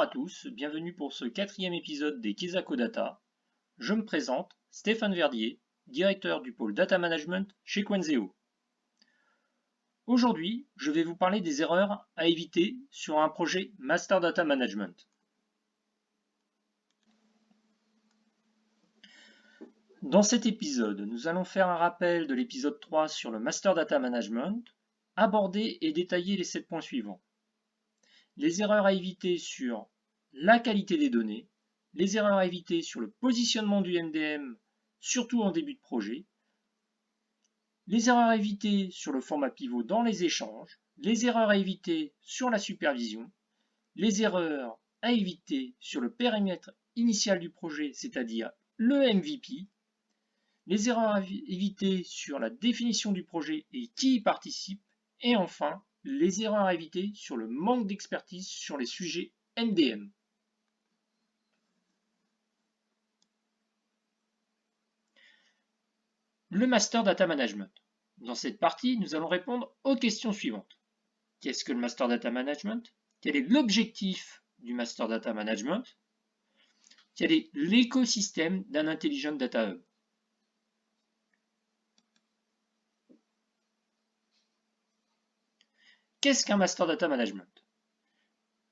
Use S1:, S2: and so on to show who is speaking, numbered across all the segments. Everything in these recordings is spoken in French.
S1: Bonjour à tous, bienvenue pour ce 4e épisode des Kesako Data. Je me présente, Stéphane Verdier, directeur du pôle Data Management chez Quenzeo. Aujourd'hui, je vais vous parler des erreurs à éviter sur un projet Master Data Management. Dans cet épisode, nous allons faire un rappel de l'épisode 3 sur le Master Data Management, aborder et détailler les 7 points suivants. Les erreurs à éviter sur la qualité des données, les erreurs à éviter sur le positionnement du MDM, surtout en début de projet, les erreurs à éviter sur le format pivot dans les échanges, les erreurs à éviter sur la supervision, les erreurs à éviter sur le périmètre initial du projet, c'est-à-dire le MVP, les erreurs à éviter sur la définition du projet et qui y participe, et enfin, les erreurs à éviter sur le manque d'expertise sur les sujets MDM. Le Master Data Management. Dans cette partie, nous allons répondre aux questions suivantes. Qu'est-ce que le Master Data Management? Quel est l'objectif du Master Data Management? Quel est l'écosystème d'un Intelligent Data Hub? Qu'est-ce qu'un Master Data Management?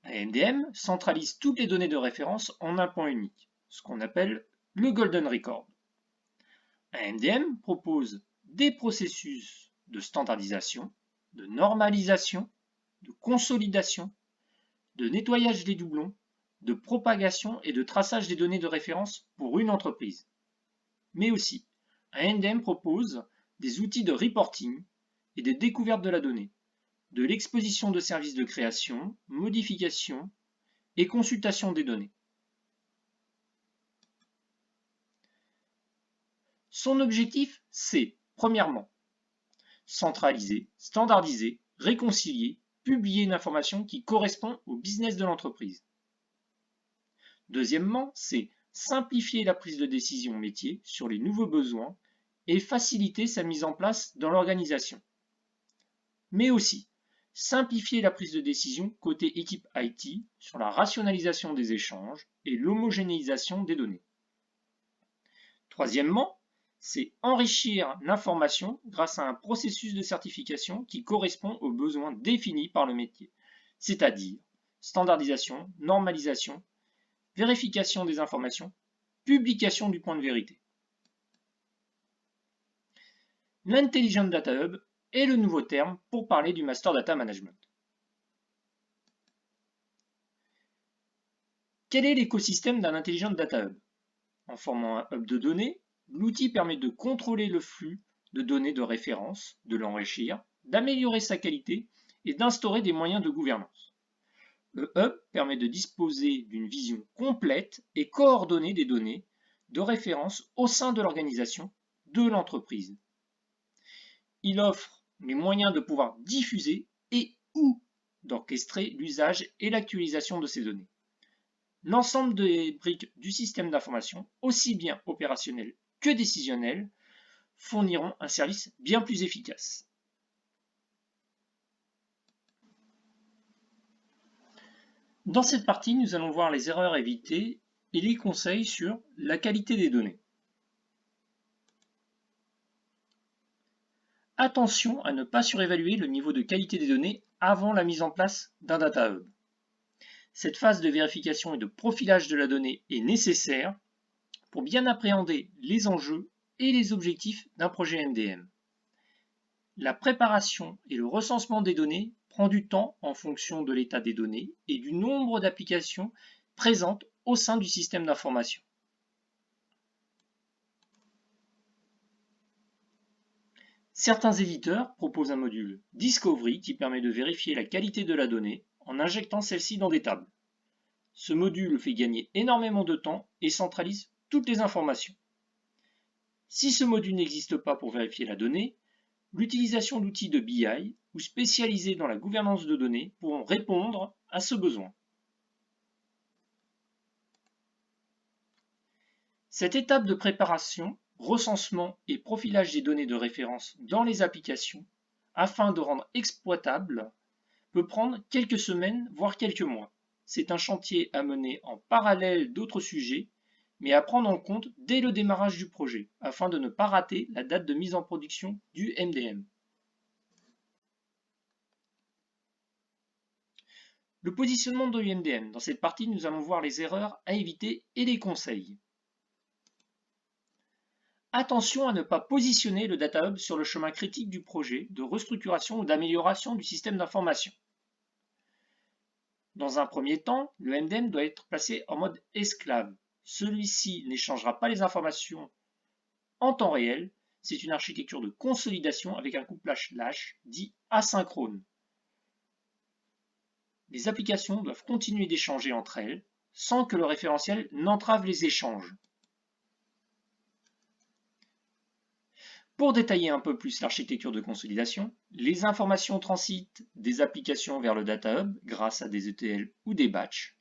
S1: Un MDM centralise toutes les données de référence en un point unique, ce qu'on appelle le Golden Record. Un MDM propose des processus de standardisation, de normalisation, de consolidation, de nettoyage des doublons, de propagation et de traçage des données de référence pour une entreprise. Mais aussi, un MDM propose des outils de reporting et de découverte de la donnée, de l'exposition de services de création, modification et consultation des données. Son objectif, c'est, premièrement, centraliser, standardiser, réconcilier, publier une information qui correspond au business de l'entreprise. Deuxièmement, c'est simplifier la prise de décision métier sur les nouveaux besoins et faciliter sa mise en place dans l'organisation. Mais aussi, simplifier la prise de décision côté équipe IT sur la rationalisation des échanges et l'homogénéisation des données. Troisièmement, c'est enrichir l'information grâce à un processus de certification qui correspond aux besoins définis par le métier, c'est-à-dire standardisation, normalisation, vérification des informations, publication du point de vérité. L'Intelligent Data Hub est le nouveau terme pour parler du Master Data Management. Quel est l'écosystème d'un Intelligent Data Hub? En formant un hub de données, l'outil permet de contrôler le flux de données de référence, de l'enrichir, d'améliorer sa qualité et d'instaurer des moyens de gouvernance. Le hub permet de disposer d'une vision complète et coordonnée des données de référence au sein de l'organisation de l'entreprise. Il offre les moyens de pouvoir diffuser et ou d'orchestrer l'usage et l'actualisation de ces données. L'ensemble des briques du système d'information, aussi bien opérationnel que décisionnel, fourniront un service bien plus efficace. Dans cette partie, nous allons voir les erreurs à éviter et les conseils sur la qualité des données. Attention à ne pas surévaluer le niveau de qualité des données avant la mise en place d'un Data Hub. Cette phase de vérification et de profilage de la donnée est nécessaire pour bien appréhender les enjeux et les objectifs d'un projet MDM. La préparation et le recensement des données prend du temps en fonction de l'état des données et du nombre d'applications présentes au sein du système d'information. Certains éditeurs proposent un module Discovery qui permet de vérifier la qualité de la donnée en injectant celle-ci dans des tables. Ce module fait gagner énormément de temps et centralise toutes les informations. Si ce module n'existe pas pour vérifier la donnée, l'utilisation d'outils de BI ou spécialisés dans la gouvernance de données pourront répondre à ce besoin. Cette étape de préparation, recensement et profilage des données de référence dans les applications, afin de rendre exploitable, peut prendre quelques semaines, voire quelques mois. c'est un chantier à mener en parallèle d'autres sujets, mais à prendre en compte dès le démarrage du projet, afin de ne pas rater la date de mise en production du MDM. Le positionnement de l'UMDM. Dans cette partie, nous allons voir les erreurs à éviter et les conseils. Attention à ne pas positionner le Data Hub sur le chemin critique du projet de restructuration ou d'amélioration du système d'information. Dans un premier temps, le MDM doit être placé en mode esclave. Celui-ci n'échangera pas les informations en temps réel. C'est une architecture de consolidation avec un couplage lâche dit asynchrone. Les applications doivent continuer d'échanger entre elles sans que le référentiel n'entrave les échanges. Pour détailler un peu plus l'architecture de consolidation, les informations transitent des applications vers le Data Hub grâce à des ETL ou des batchs.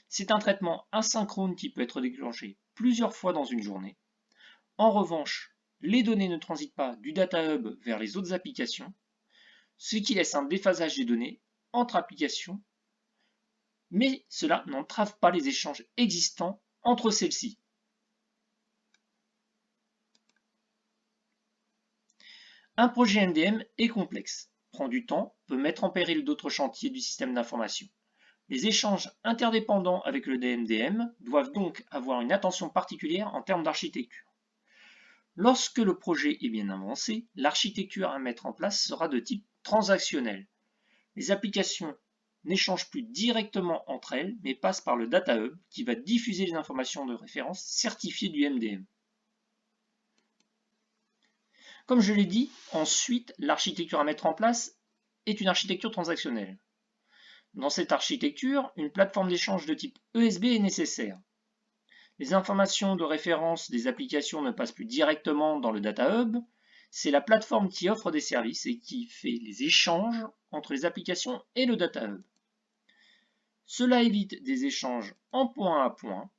S1: C'est un traitement asynchrone qui peut être déclenché plusieurs fois dans une journée. En revanche, les données ne transitent pas du Data Hub vers les autres applications, ce qui laisse un déphasage des données entre applications, mais cela n'entrave pas les échanges existants entre celles-ci. Un projet MDM est complexe, prend du temps, peut mettre en péril d'autres chantiers du système d'information. Les échanges interdépendants avec le DMDM doivent donc avoir une attention particulière en termes d'architecture. Lorsque le projet est bien avancé, l'architecture à mettre en place sera de type transactionnel. Les applications n'échangent plus directement entre elles, mais passent par le Data Hub qui va diffuser les informations de référence certifiées du MDM. Comme je l'ai dit, ensuite, l'architecture à mettre en place est une architecture transactionnelle. Dans cette architecture, une plateforme d'échange de type ESB est nécessaire. Les informations de référence des applications ne passent plus directement dans le Data Hub, c'est la plateforme qui offre des services et qui fait les échanges entre les applications et le Data Hub. Cela évite des échanges en point à point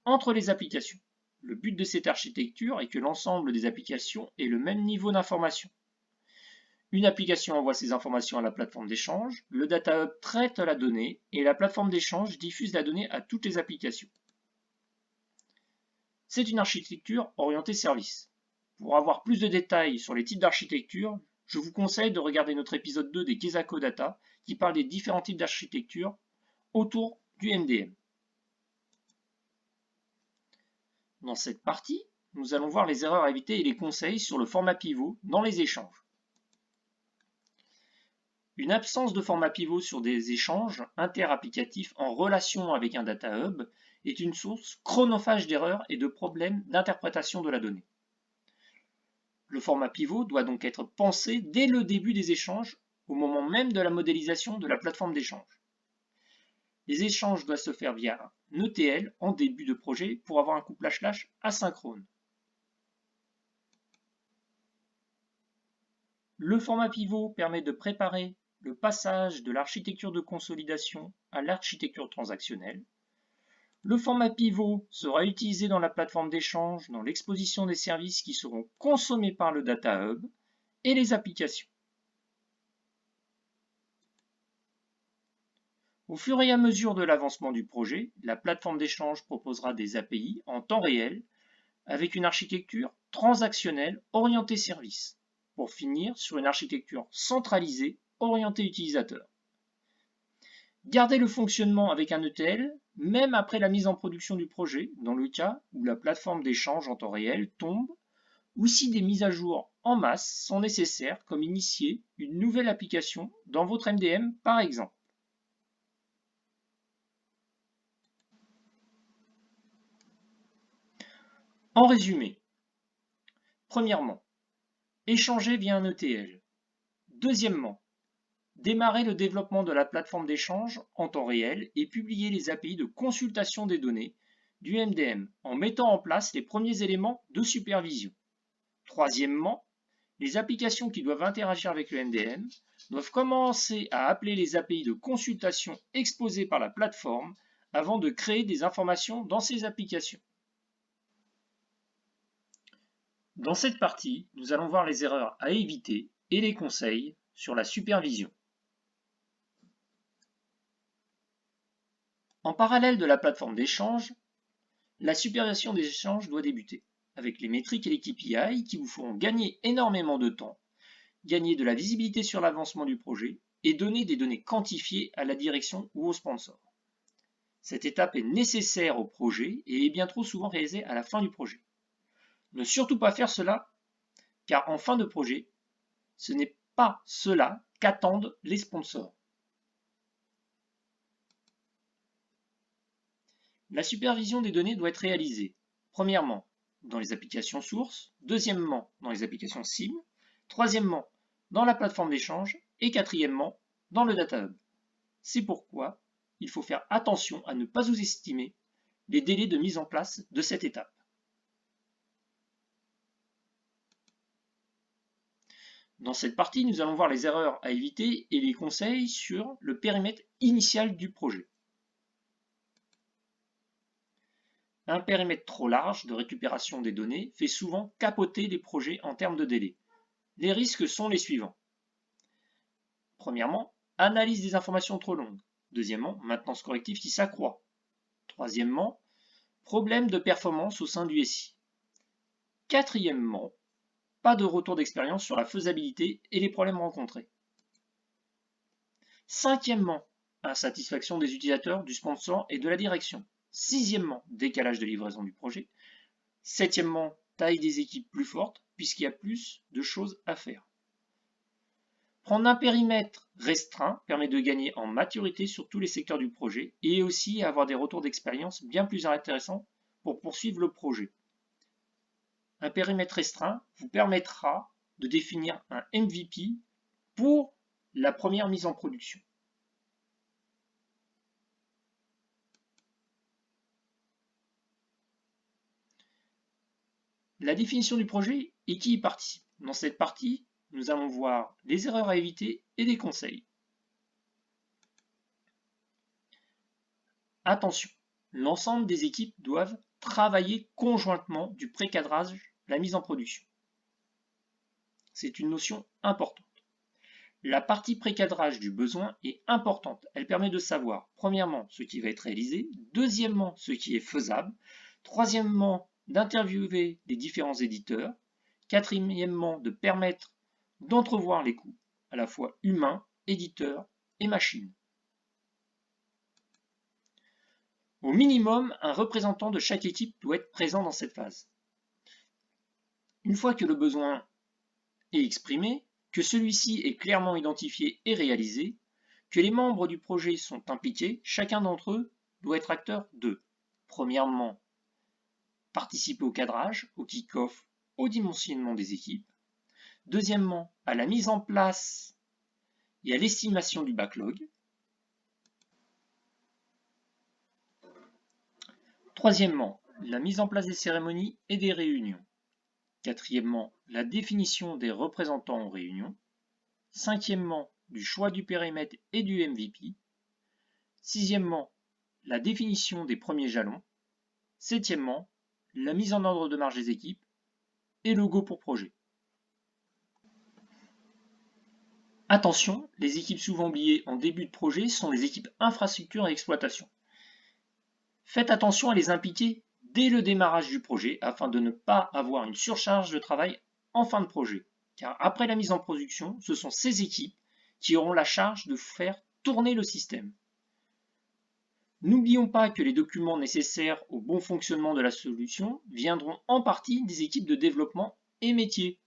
S1: entre les applications. Le but de cette architecture est que l'ensemble des applications ait le même niveau d'information. Une application envoie ses informations à la plateforme d'échange, le Data Hub traite la donnée et la plateforme d'échange diffuse la donnée à toutes les applications. C'est une architecture orientée service. Pour avoir plus de détails sur les types d'architecture, je vous conseille de regarder notre épisode 2 des Kesako Data qui parle des différents types d'architecture autour du MDM. Dans cette partie, nous allons voir les erreurs à éviter et les conseils sur le format pivot dans les échanges. Une absence de format pivot sur des échanges interapplicatifs en relation avec un Data Hub est une source chronophage d'erreurs et de problèmes d'interprétation de la donnée. Le format pivot doit donc être pensé dès le début des échanges, au moment même de la modélisation de la plateforme d'échange. Les échanges doivent se faire via un ETL en début de projet pour avoir un couplage lâche asynchrone. Le format pivot permet de préparer le passage de l'architecture de consolidation à l'architecture transactionnelle. Le format pivot sera utilisé dans la plateforme d'échange, dans l'exposition des services qui seront consommés par le Data Hub et les applications. Au fur et à mesure de l'avancement du projet, la plateforme d'échange proposera des API en temps réel avec une architecture transactionnelle orientée service, pour finir sur une architecture centralisée orientée utilisateur. Garder le fonctionnement avec un ETL, même après la mise en production du projet, dans le cas où la plateforme d'échange en temps réel tombe, ou si des mises à jour en masse sont nécessaires, comme initier une nouvelle application dans votre MDM par exemple. En résumé, premièrement, échanger via un ETL. Deuxièmement, démarrer le développement de la plateforme d'échange en temps réel et publier les API de consultation des données du MDM en mettant en place les premiers éléments de supervision. Troisièmement, les applications qui doivent interagir avec le MDM doivent commencer à appeler les API de consultation exposées par la plateforme avant de créer des informations dans ces applications. Dans cette partie, nous allons voir les erreurs à éviter et les conseils sur la supervision. En parallèle de la plateforme d'échange, la supervision des échanges doit débuter, avec les métriques et les KPI qui vous feront gagner énormément de temps, gagner de la visibilité sur l'avancement du projet et donner des données quantifiées à la direction ou au sponsor. Cette étape est nécessaire au projet et est bien trop souvent réalisée à la fin du projet. Ne surtout pas faire cela, car en fin de projet, ce n'est pas cela qu'attendent les sponsors. La supervision des données doit être réalisée, premièrement, dans les applications sources, deuxièmement, dans les applications cibles, troisièmement, dans la plateforme d'échange et quatrièmement, dans le Data Hub. C'est pourquoi il faut faire attention à ne pas sous-estimer les délais de mise en place de cette étape. Dans cette partie, nous allons voir les erreurs à éviter et les conseils sur le périmètre initial du projet. Un périmètre trop large de récupération des données fait souvent capoter les projets en termes de délai. Les risques sont les suivants. Premièrement, analyse des informations trop longues. Deuxièmement, maintenance corrective qui s'accroît. Troisièmement, problème de performance au sein du SI. Quatrièmement, pas de retour d'expérience sur la faisabilité et les problèmes rencontrés. Cinquièmement, insatisfaction des utilisateurs, du sponsor et de la direction. Sixièmement, décalage de livraison du projet. Septièmement, taille des équipes plus forte puisqu'il y a plus de choses à faire. Prendre un périmètre restreint permet de gagner en maturité sur tous les secteurs du projet et aussi avoir des retours d'expérience bien plus intéressants pour poursuivre le projet. Un périmètre restreint vous permettra de définir un MVP pour la première mise en production. La définition du projet et qui y participe. Dans cette partie, nous allons voir les erreurs à éviter et des conseils. Attention, l'ensemble des équipes doivent travailler conjointement du pré-cadrage à la mise en production. C'est une notion importante. La partie pré-cadrage du besoin est importante. Elle permet de savoir, premièrement, ce qui va être réalisé, deuxièmement, ce qui est faisable, troisièmement, d'interviewer les différents éditeurs, quatrièmement, de permettre d'entrevoir les coûts, à la fois humains, éditeurs et machines. Au minimum, un représentant de chaque équipe doit être présent dans cette phase. Une fois que le besoin est exprimé, que celui-ci est clairement identifié et réalisé, que les membres du projet sont impliqués, chacun d'entre eux doit être acteur de, premièrement, participer au cadrage, au kick-off, au dimensionnement des équipes, deuxièmement, à la mise en place et à l'estimation du backlog, troisièmement, la mise en place des cérémonies et des réunions, quatrièmement, la définition des représentants en réunion, cinquièmement, du choix du périmètre et du MVP, sixièmement, la définition des premiers jalons, septièmement, la mise en ordre de marche des équipes et le go pour projet. Attention, les équipes souvent oubliées en début de projet sont les équipes infrastructure et exploitation. Faites attention à les impliquer dès le démarrage du projet afin de ne pas avoir une surcharge de travail en fin de projet. Car après la mise en production, ce sont ces équipes qui auront la charge de faire tourner le système. N'oublions pas que les documents nécessaires au bon fonctionnement de la solution viendront en partie des équipes de développement et métiers.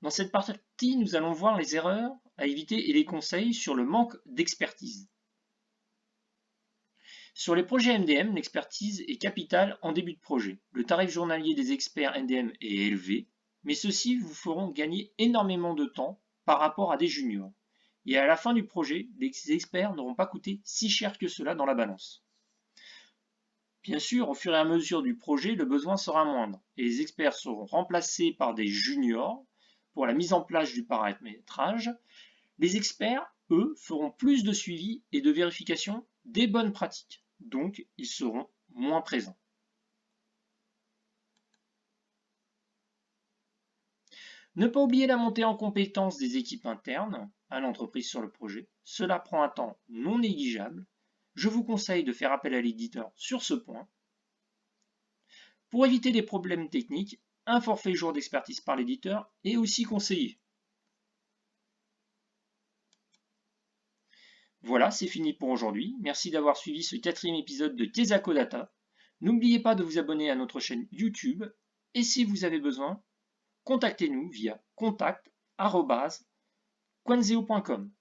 S1: Dans cette partie, nous allons voir les erreurs à éviter et les conseils sur le manque d'expertise. Sur les projets MDM, l'expertise est capitale en début de projet. Le tarif journalier des experts MDM est élevé, mais ceux-ci vous feront gagner énormément de temps par rapport à des juniors. Et à la fin du projet, les experts n'auront pas coûté si cher que cela dans la balance. Bien sûr, au fur et à mesure du projet, le besoin sera moindre et les experts seront remplacés par des juniors pour la mise en place du paramétrage. Les experts, eux, feront plus de suivi et de vérification des bonnes pratiques, donc ils seront moins présents. Ne pas oublier la montée en compétence des équipes internes à l'entreprise sur le projet. Cela prend un temps non négligeable. Je vous conseille de faire appel à l'éditeur sur ce point. Pour éviter des problèmes techniques, un forfait jour d'expertise par l'éditeur est aussi conseillé. Voilà, c'est fini pour aujourd'hui. Merci d'avoir suivi ce 4e épisode de Kesako Data. N'oubliez pas de vous abonner à notre chaîne YouTube et si vous avez besoin, contactez-nous via contact@quanzeo.com.